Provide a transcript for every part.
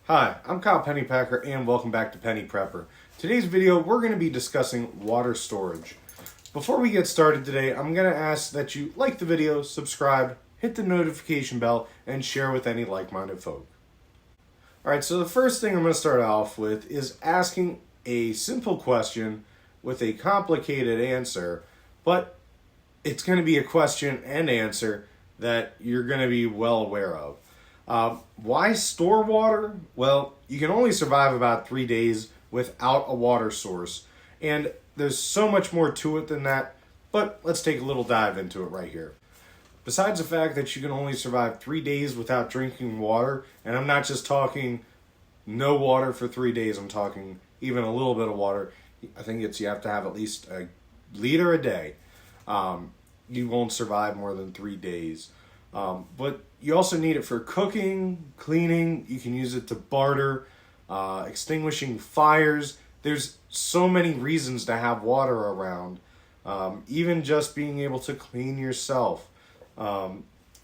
Hi, I'm Kyle Pennypacker and welcome back to Penny Prepper. Today's video, we're going to be discussing water storage. Before we get started today, I'm going to ask that you like the video, subscribe, hit the notification bell, and share with any like-minded folk. Alright, so the first thing I'm going to start off with is asking a simple question with a complicated answer, but it's going to be a question and answer that you're going to be well aware of. Why store water? Well, you can only survive about 3 days without a water source, and there's so much more to it than that, but let's take a little dive into it right here. Besides the fact that you can only survive 3 days without drinking water, and I'm not just talking no water for 3 days, I'm talking even a little bit of water. I think you have to have at least a liter a day. You won't survive more than 3 days. But you also need it for cooking, cleaning. You can use it to barter, extinguishing fires. There's so many reasons to have water around. Even just being able to clean yourself.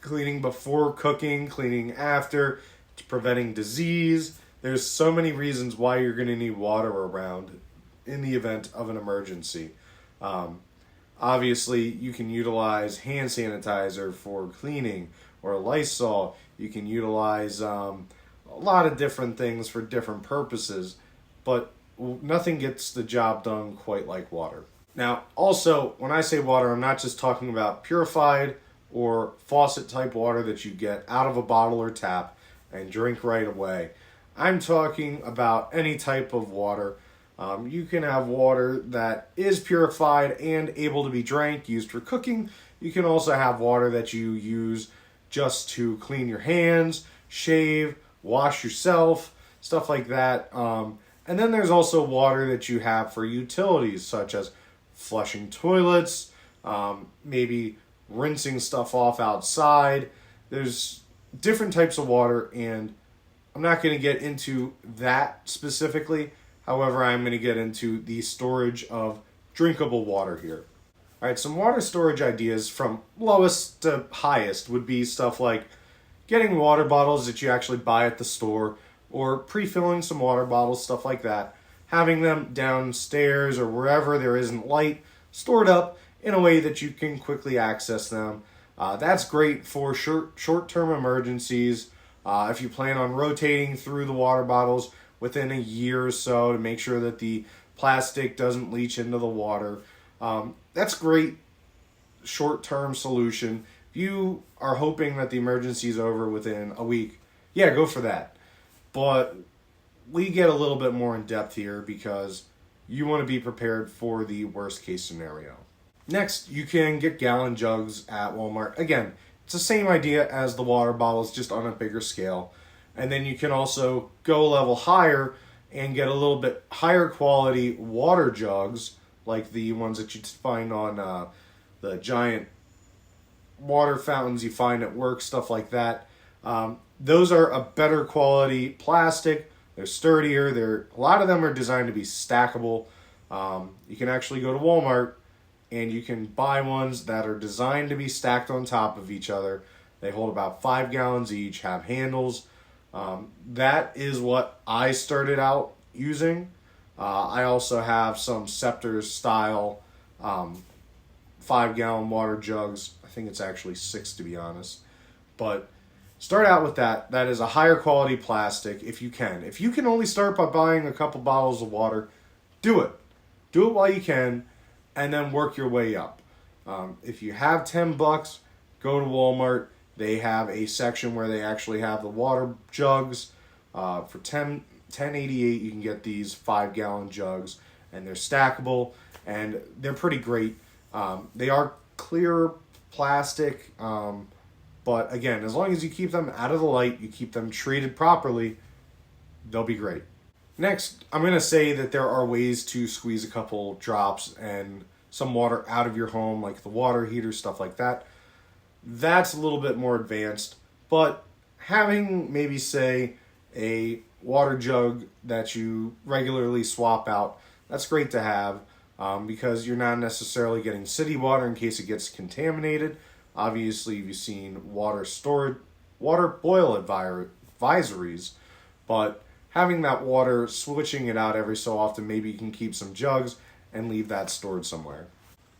Cleaning before cooking, cleaning after, preventing disease. There's so many reasons why you're going to need water around in the event of an emergency. Obviously, you can utilize hand sanitizer for cleaning or Lysol. You can utilize a lot of different things for different purposes, but nothing gets the job done quite like water. Now, also, when I say water, I'm not just talking about purified or faucet type water that you get out of a bottle or tap and drink right away. I'm talking about any type of water. You can have water that is purified and able to be drank, used for cooking. You can also have water that you use just to clean your hands, shave, wash yourself, stuff like that. And then there's also water that you have for utilities, such as flushing toilets, maybe rinsing stuff off outside. There's different types of water, and I'm not going to get into that specifically. However, I'm going to get into the storage of drinkable water here. All right, some water storage ideas from lowest to highest would be stuff like getting water bottles that you actually buy at the store, or pre-filling some water bottles, stuff like that. Having them downstairs or wherever there isn't light, stored up in a way that you can quickly access them. That's great for short-term emergencies. If you plan on rotating through the water bottles within a year or so to make sure that the plastic doesn't leach into the water. That's great short-term solution. If you are hoping that the emergency is over within a week, yeah, go for that. But we get a little bit more in depth here because you want to be prepared for the worst case scenario. Next, you can get gallon jugs at Walmart. Again, it's the same idea as the water bottles, just on a bigger scale. And then you can also go a level higher and get a little bit higher quality water jugs, like the ones that you find on the giant water fountains you find at work, stuff like that. Those are a better quality plastic. They're sturdier. A lot of them are designed to be stackable. You can actually go to Walmart and you can buy ones that are designed to be stacked on top of each other. They hold about 5 gallons each, have handles. That is what I started out using. I also have some Scepter style 5-gallon water jugs. I think it's actually 6 to be honest. But start out with that. That is a higher quality plastic if you can. If you can only start by buying a couple bottles of water, do it. Do it while you can and then work your way up. If you have $10, go to Walmart. They have a section where they actually have the water jugs. For $10.88, you can get these 5-gallon jugs, and they're stackable, and they're pretty great. They are clear plastic, but again, as long as you keep them out of the light, you keep them treated properly, they'll be great. Next, I'm going to say that there are ways to squeeze a couple drops and some water out of your home, like the water heater, stuff like that. That's a little bit more advanced, but having maybe, say, a water jug that you regularly swap out, that's great to have because you're not necessarily getting city water in case it gets contaminated. Obviously, you've seen water boil advisories, but having that water, switching it out every so often, maybe you can keep some jugs and leave that stored somewhere.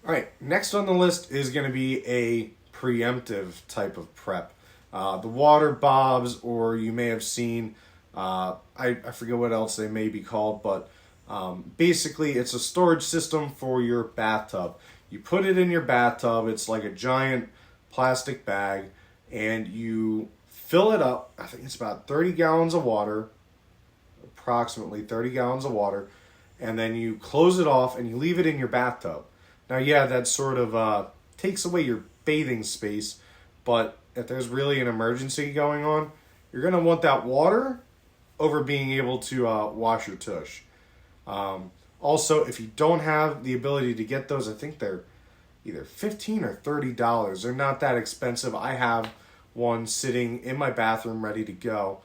All right, next on the list is going to be a preemptive type of prep. The water bobs, or you may have seen, I forget what else they may be called, but basically it's a storage system for your bathtub. You put it in your bathtub, it's like a giant plastic bag, and you fill it up. I think it's about 30 gallons of water, approximately 30 gallons of water, and then you close it off and you leave it in your bathtub. Now, yeah, that sort of takes away your bathing space, but if there's really an emergency going on, you're going to want that water over being able to wash your tush. Also, if you don't have the ability to get those, I think they're either $15 or $30. They're not that expensive. I have one sitting in my bathroom ready to go.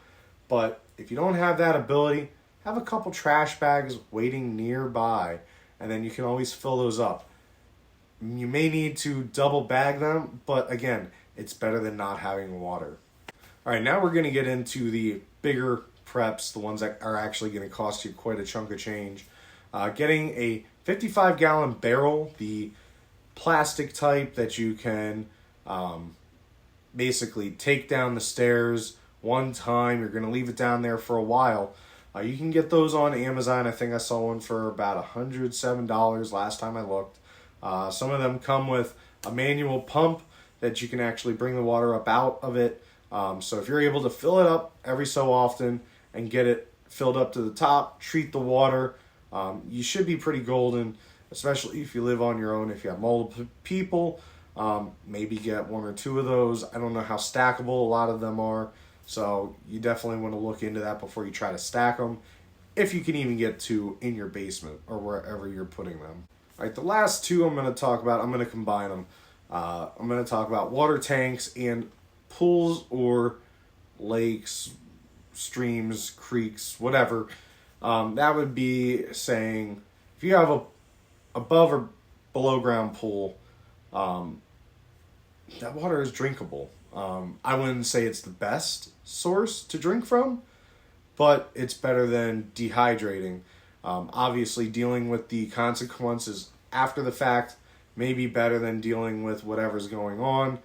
But if you don't have that ability, have a couple trash bags waiting nearby, and then you can always fill those up. You may need to double bag them, but again, it's better than not having water. All right, now we're going to get into the bigger preps, the ones that are actually going to cost you quite a chunk of change. Getting a 55-gallon barrel, the plastic type that you can basically take down the stairs one time. You're going to leave it down there for a while. You can get those on Amazon. I think I saw one for about $107 last time I looked. Some of them come with a manual pump that you can actually bring the water up out of it. So if you're able to fill it up every so often and get it filled up to the top, treat the water, you should be pretty golden, especially if you live on your own. If you have multiple people, maybe get one or two of those. I don't know how stackable a lot of them are, so you definitely want to look into that before you try to stack them, if you can even get two in your basement or wherever you're putting them. All right, the last two I'm going to talk about, I'm going to combine them. I'm going to talk about water tanks and pools or lakes, streams, creeks, whatever. That would be saying if you have a above or below ground pool, that water is drinkable. I wouldn't say it's the best source to drink from, but it's better than dehydrating. Obviously, dealing with the consequences after the fact may be better than dealing with whatever's going on.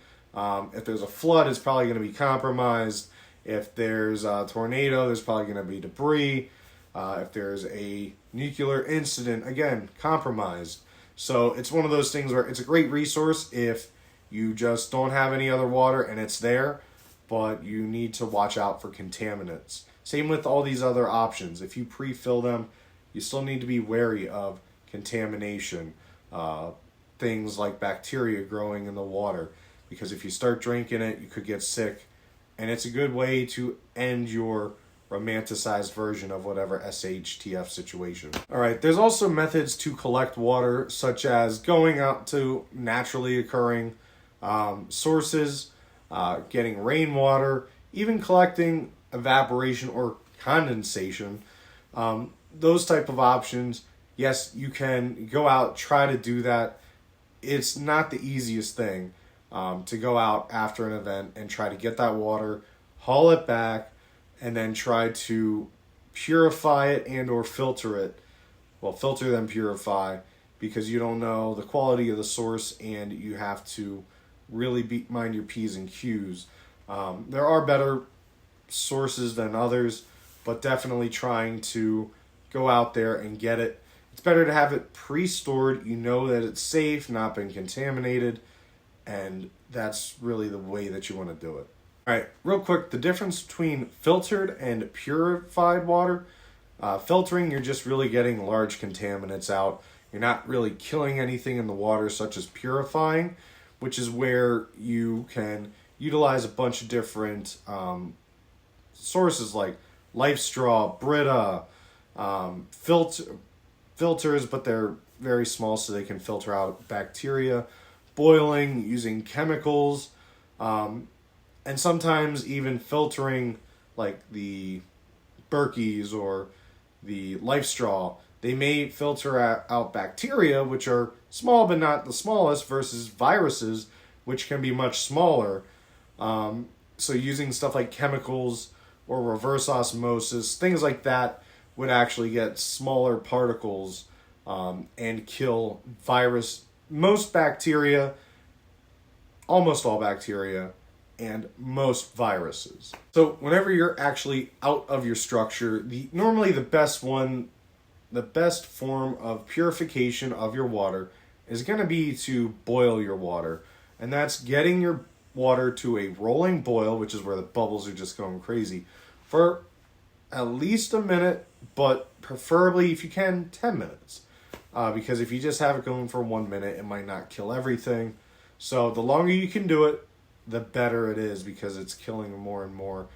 If there's a flood, it's probably going to be compromised. If there's a tornado, there's probably going to be debris. If there's a nuclear incident, again, compromised. So it's one of those things where it's a great resource if you just don't have any other water and it's there, but you need to watch out for contaminants. Same with all these other options. If you pre-fill them, you still need to be wary of contamination, things like bacteria growing in the water, because if you start drinking it, you could get sick, and it's a good way to end your romanticized version of whatever SHTF situation. All right, there's also methods to collect water, such as going out to naturally occurring sources, getting rainwater, even collecting evaporation or condensation. Those type of options, yes, you can go out, try to do that. It's not the easiest thing to go out after an event and try to get that water, haul it back, and then try to purify it and or filter it. Well, filter then purify, because you don't know the quality of the source and you have to really mind your P's and Q's. There are better sources than others, but definitely trying to go out there and get it. It's better to have it pre-stored. You know that it's safe, not been contaminated, and that's really the way that you want to do it. All right, real quick, the difference between filtered and purified water. Filtering, you're just really getting large contaminants out. You're not really killing anything in the water, such as purifying, which is where you can utilize a bunch of different sources like LifeStraw, Brita, filters, but they're very small, so they can filter out bacteria, boiling, using chemicals, and sometimes even filtering like the Berkeys or the LifeStraw. They may filter out bacteria, which are small but not the smallest, versus viruses, which can be much smaller. So using stuff like chemicals or reverse osmosis, things like that would actually get smaller particles and kill most bacteria, almost all bacteria, and most viruses. So whenever you're actually out of your structure, normally the best form of purification of your water is going to be to boil your water. And that's getting your water to a rolling boil, which is where the bubbles are just going crazy, for at least a minute, but preferably, if you can, 10 minutes. Because if you just have it going for 1 minute, it might not kill everything. So the longer you can do it, the better it is, because it's killing more and more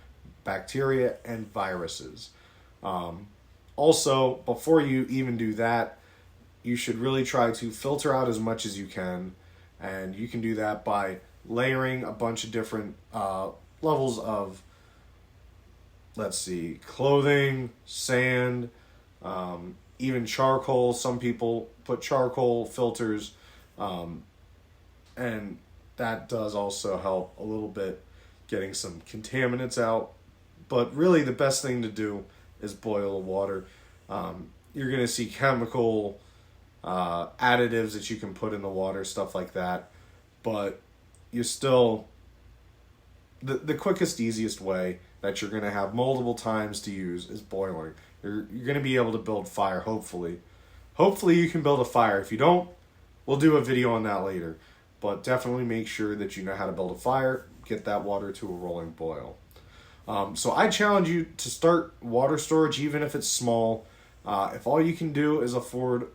bacteria and viruses. Also, before you even do that, you should really try to filter out as much as you can. And you can do that by layering a bunch of different levels of, clothing, sand, even charcoal. Some people put charcoal filters, and that does also help a little bit getting some contaminants out. But really the best thing to do is boil the water. You're going to see chemical additives that you can put in the water, stuff like that. But you're still, the quickest, easiest way that you're going to have multiple times to use is boiling. You're going to be able to build fire, hopefully. Hopefully you can build a fire. If you don't, we'll do a video on that later. But definitely make sure that you know how to build a fire, get that water to a rolling boil. So I challenge you to start water storage, even if it's small. If all you can do is afford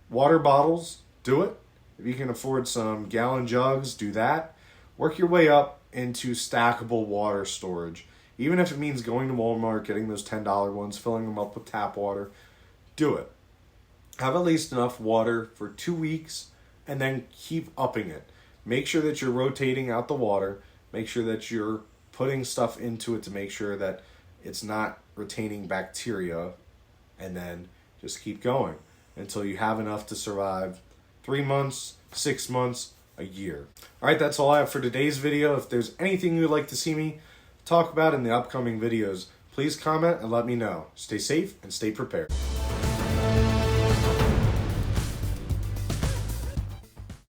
water bottles, do it. If you can afford some gallon jugs, do that. Work your way up into stackable water storage. Even if it means going to Walmart, getting those $10 ones, filling them up with tap water, do it. Have at least enough water for 2 weeks, and then keep upping it. Make sure that you're rotating out the water. Make sure that you're putting stuff into it to make sure that it's not retaining bacteria, and then just keep going until you have enough to survive 3 months, 6 months, a year. All right, that's all I have for today's video. If there's anything you'd like to see me talk about in the upcoming videos, please comment and let me know. Stay safe and stay prepared.